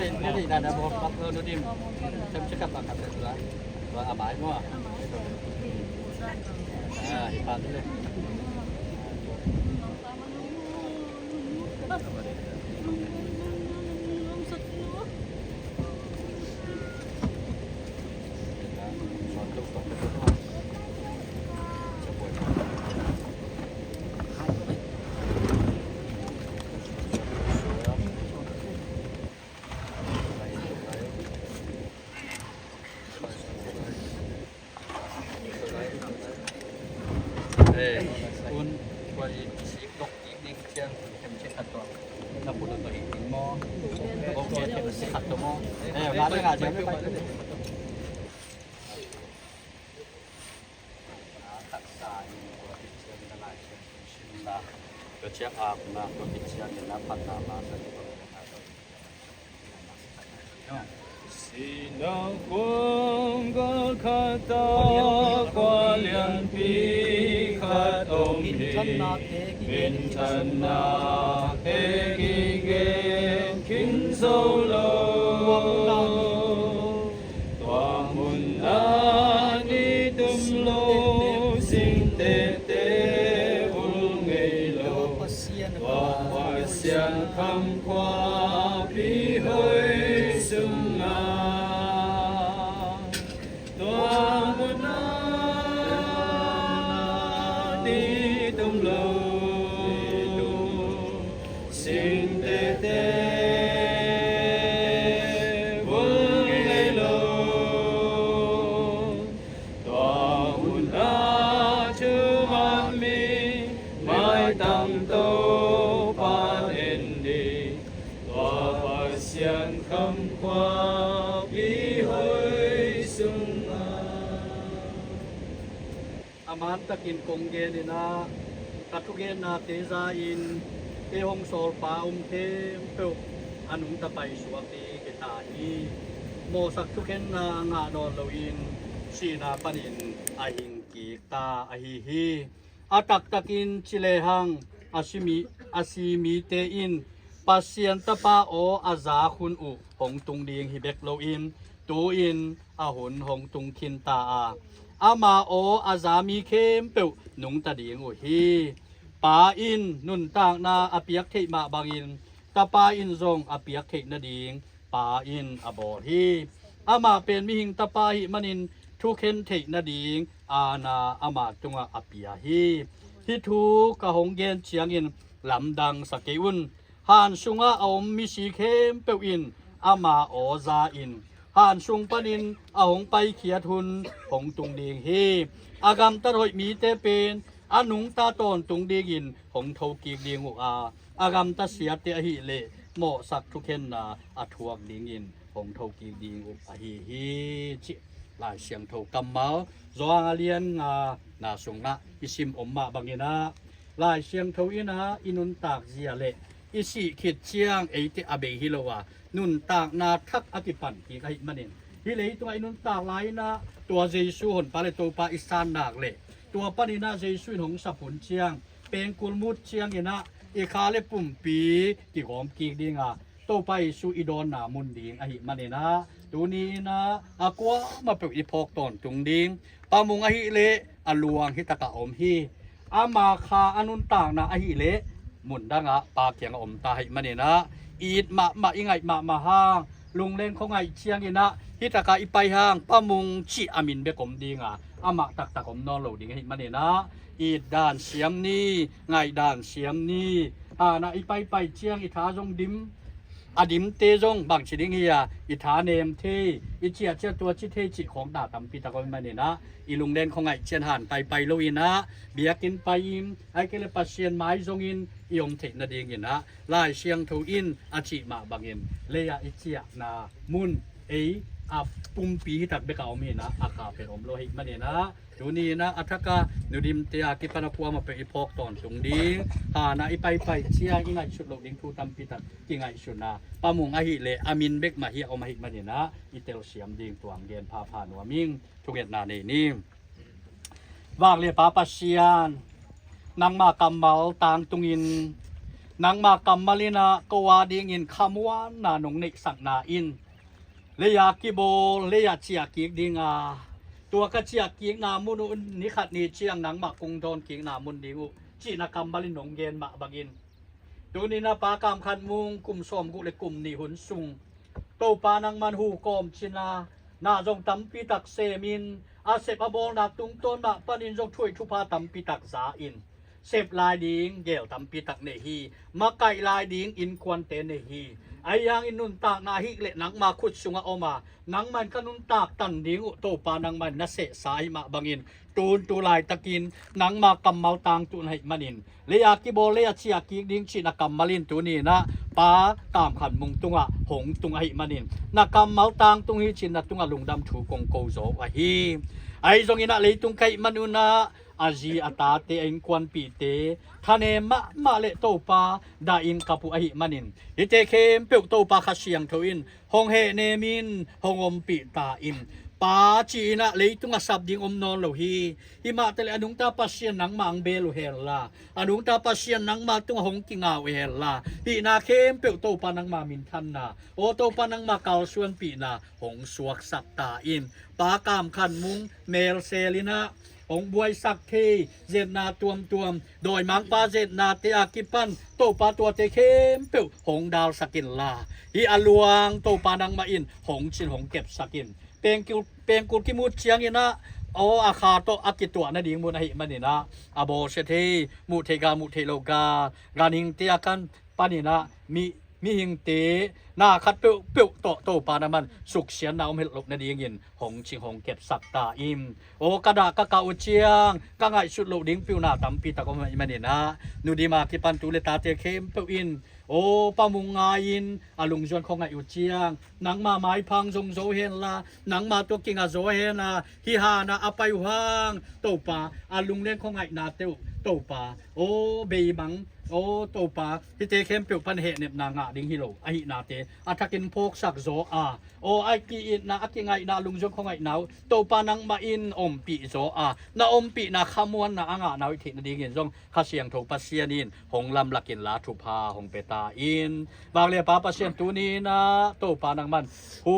Jadi ada beberapa nudim. Saya cakap akan terus. Wah, abai semua. Ah, hebat tu. Un quay sĩ độc ý đi chiang em chết thật rồi nó phụ được tôi ý tính mò ok thì nó sẽ thật tôi mò mà đây là chém phải thật sai của thị trường là lại xin là cái chiếc áp là của thị trường là phát ra mà sẽ xin đạo quân có khát đó qua liên phi khát ôm đi bên chân na thế kỳ ghê kính sâu lâu tòa môn na đi tum lô sinh tê tê vun ngày lâu tòa hoa xiên khăm qua bí hơi sung na tòa môn na đi tum lô sinh tê tê vun ngày lâu tòa môn na chư man mi mai tăng tô pan en đi tòa hoa xiên khăm qua bí hơi sung aman takin kongge ni na katugen na teza in te hong sol pa te pe anung tapai suati kita hi mo sak tuken na nga no loin sina panin ahing ki ta ahi hi atak takin chilehang asimi te in pasien tapa o aza khun u hong tung ding hi bek loin tu in ahun hong tung kin ta ama o azami kem pe nung ta ding u hi pa in nun tang na apiak thei ma bangin ta pa in zong apiak thei na ding pa in abor hi ama pen mi hing ta pa hi manin thu khen thei na ding ana ama tunga apia hi hi thu ka hong gen chiang in lam dang sakeun han sunga om mi si kem pe in ama o za in han sung panin a hong pai khia thun hong tung ding hi agam ta roi mi te pen anung ta ton tung ding in hong thau ki ding u agam ta sia te hi le mo sak thu khen na a thuak ding in hong thau ki ding u hi chi lai siang thau kam mau zoang alian na sung na isim omma bangina lai siang thau ina inun tak zia le isi khit chiang eite abe hilowa nun tak na thak atipan ki kai manin hi le tu ai nun tak lai na tua jesu hon pale to pa isan nak le tua panina jesu hong sapun chiang peng kulmut chiang ina e kha le pum pi ki gom ki dinga to pa isu idon na mun ding a hi manina tu ni na akwa ma pe i phok ton tung ding pamung a hi le aluang hi taka om hi ama kha anun tak na a hi le mun danga pa kyang om ta hi maninaอีดมาอีไงมาห้างลุงเล่นเขาไงเชียงอีนะฮิตากาอีไปห้างป้ามุงชีอามินเบกอมดีงาอามาตักอมนอนโหลดิงให้มันเนี่ยนะอีดด่านเสียมนี่ไงด่านเสียมนี่นะอีไปเชียงอีท้าจงดิมอดิมเตจงบางชิดิงเฮียอีท้าเนมเทอีเชียตัวชิเทจิของดาตำปีตะกอนมันเนี่ยนะอีลุงเล่นเขาไงเชียนหันไปโลอินะเบียกินไปอิมไอเกลปัสเซียนไม้จงอินยมเทนดีงินนะลายเชียงทูอินอาชิมาบางอินเลียอิเชียนามุนอาปุ่มปีตักเบกเอามีนะอาคาเป็นอมโลหิมันเนี่ยนะดูนี่นะอัฐกะนูดิมเตียกิปนาพัวมาเป็นอีพอกตอนตรงดิ้งนะอีไปเชียงอีไงชุดโลดิ้งทูตำปีตักกิไงชุดนะปามุงอาหิเลอามินเบกมาเฮียเอามาหิมันเนี่ยนะอีเตลเสียมดิ้งตัวเดียนพานัวมิงทุกเอ็ดนานี่วางเรียปาปัสเซียนนางมากำเมาตางตุงิน นังมากำมาลินะก็ว่าดิงินคำว่านานงนิสักนาอินเลยากิโบเลยาเชียกิกดิงาตัวกะเชียกิกนามุนุนิขัดนีเชียงนังมากงโดนกิกนามุนดิงูจีนักกำมาลินงเกนมาบังอินตัวนี้นะปากามขันมุงกุมสมกุเลกุมนิหุนสุงโตปานังมันหูกอมชินานาจงตำปีตักเซมินอาเซปอบอลนาตุงต้นมาปานินจงช่วยทุพาตำปีตักสาอินเซฟลายดิงเกลตำปีตักเนฮีมาไก่ลายดิงอินควนเตเนฮีไอยังอินนุนตากนาฮิเลนังมาขุดสุงออมานังมันกนุนตากตันดิงอุโตปานังมันนเสสายมาบังอินตูนตูลายตะกินนังมากำเมาตางตุนให้มันินเลยากิโบเลยาเชียกิดิงชินักกำมาลินตูนี่นะปาตามขันมุงตุงะหงตุงให้มันินนักกำเมาตางตุงฮิชินนัตุงะลุงดำถูกงโกโซวะฮีไอจงอินะเลยตุงไกมันุนะอาจีอาตาเตอินควนปีเตทะเนมะเลโตปาดาอินกัปุอหิมันินอิเตเคมเปกโตปาคาเชียงทวินฮงเฮเนมินฮงอมปีตาอินปาจีนะเลยตุงสับดิงอมนอนโลฮีหิมะเตเลอนุงตาปัสเซียนนังมังเบลเฮลลาอนุงตาปัสเซียนนังมาตุงหงกิงาเวเฮลลาหินาเคมเปกโตปานังมามินทันนาโอโตปานังมาเกาส่วนปีนาหงสวกสับตาอินปากามขันมุงเมลเซลินะองบวยสักเทเจนนาตวมโดยมังปาเจนนาเตอากิปันโตปาตัวเตเข้มเปียวหงดาวสกินลาฮีอลวงโตปานังมาอินหงชินหงเก็บสกินเปงกุลกิมุดเชียงอินะโออาคาโตอากิตัวนาดิงมุนหิมันนี่นะอโบเชเทมุเทกามุเทโลกากานิงเตียกันปานี่นะมีหิงเตนาคัดเปียวโตปานามันสุกเสียนนาอมเฮลกนาดีงินหงชิงหงเก็บสักตาอิมโอกระดากะกะอุเชียงกะไงสุดโลดิงปิวนาตำปีตะกอมันนี่นะนูดีมากิปันตุเลตาเตเข้มเปียวอินโอปามุงงายินอลุงจวนของไงอุเชียงหนังมาไม้พังทรงโซเฮนลาหนังมาตัวกิงอาโซเฮนาฮิฮานาอปัยหังโตปาอลุงเล่นของไงนาเตวโตปาโอเบบังโอโตปาที่เตเข้มเปียวปันเหเนบนางะดิงฮิโลอหินาเตอาทักินโพกสักโซอาโอไอกีอินนาอกิไงนาลุงจงของไงนาวโตปานังมาอินอมปีโซอานาอมปีนาขมวนนาอ่างนาวอิทินดิงินจงคาเสียงโทปัสเซียนินหงลำลักินลาทุพาหงเปตาอินบางเรียปาปัสเซียนตูนีนะโตปานังมันฮู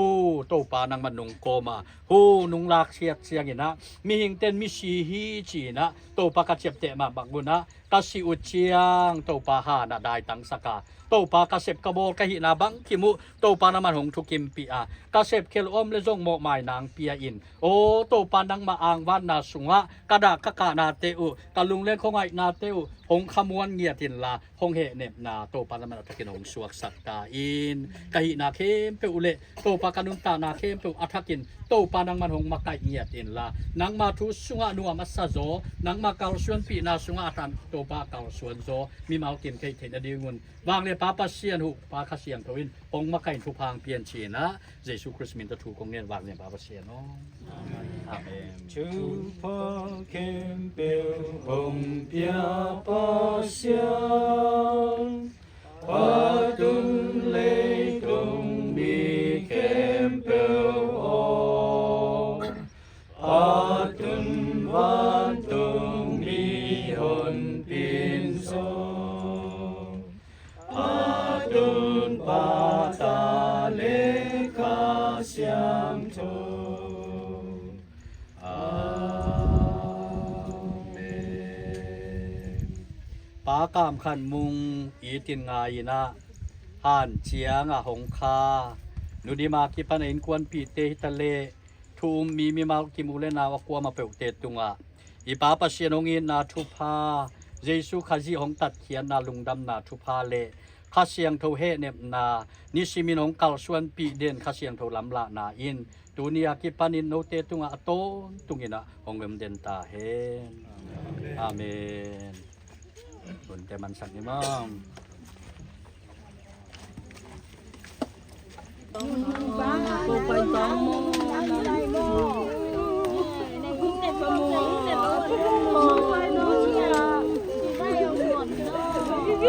โตปานังมันนุงโกมาฮูนุงลากเสียงอินะมีหิงเต้นมีชีฮีจีนะโตปากะเจ็บเตมาบักบุนะกสิอุเชียงโตปาหานาได้ตังสกาโตปากะเสบกะโบกะหินาบังคิมุโตปานามันหงทุกิมปีอากะเสบเคลอมเลจงโมมายนางเปียอินโอโตปานังมาอางวันนาสุงะกะดากะกะนาเตอุตะลุงเล่นของไงนาเตอุหงขมวนเงียตินลาหงเหเนบนาโตปานามันตะกินหงสวกสักตาอินกะหินาเข้มเปอุเลโตปากะนุนตานาเข้มเปอัทกินโตปานังมันหงมาไกเงียตินลานังมาทุสุงะนัวมัสซะโซนังมาเกาส่วนปีนาสุงะตันโตปาเกาส่วนโซมีเมากินไกเทนอดีงุนวางเลยปาปัสเซียนหุปาคาเสียงทวินองมาไก่ทุพางเปลี่ยนชีนะเยซูคริสต์มินตะถูกงเนียนวางเลยปาปัสเซียนอาเมนทุพาเข้มเปียวหงเปียปัสเซียนปาตุนเลตงมีเข้มเปียวอปาตุนวันตงมีหนปินโซปาตุนปาตาเลคาเสียงโทปากามขันมุงอีตินงายนะห่านเชียงหงคานุดีมากิปันอินควนปีเตหิตะเลทูมีมากิมูเลนาวกัวมาเปวเตตุงอีปาปัสเซียนงอินนาทุพาเยซูคาจิหงตัดเขียนนาลุงดำนาทุพาเลคาเสียงโทเฮเนบนานิชิมินงกัลส่วนปีเดนคาเสียงโทลำละนาอินตูนียกิปันินโนเตตุงอโตตุงินะหงเอ็มเดนตาเฮนอาเมนบุญแต่มันสักนิมองตัวไปต้องมองอะไรมองในคุ้มในประมงในรถมองไปโนเชียได้เอาหมดเลย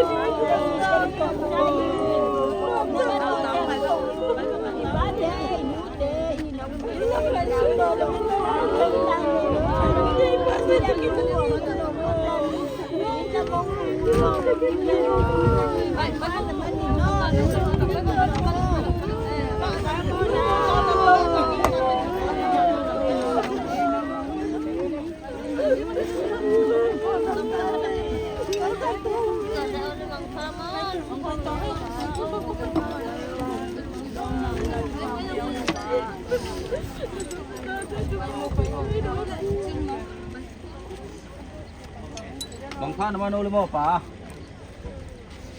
Bang pa naman ulit mo pa.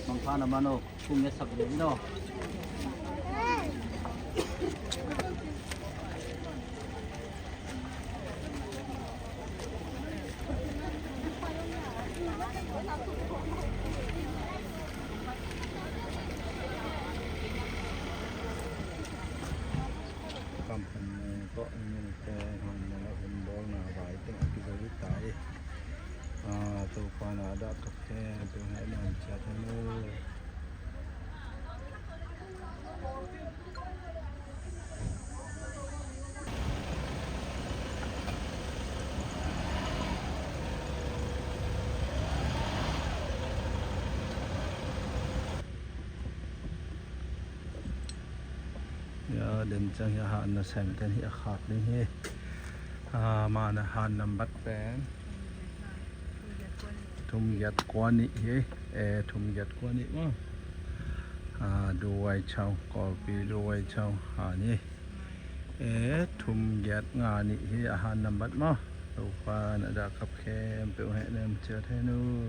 Bang pa naman o kung yasak din no. Kampung ko ini ke mana himbol na baik tengok kita litai. Tu pan ada kafe tu hai nan chat nu. Ya dan chang ya han na sang kan hi khat ni he ma na han nam bat pen thum yat kwani he thum yat kwani ma do wai chau ko pi do wai chau ha ni thum yat nga ni he han nam bat ma to pa na da kap khem pe he nem chet he nu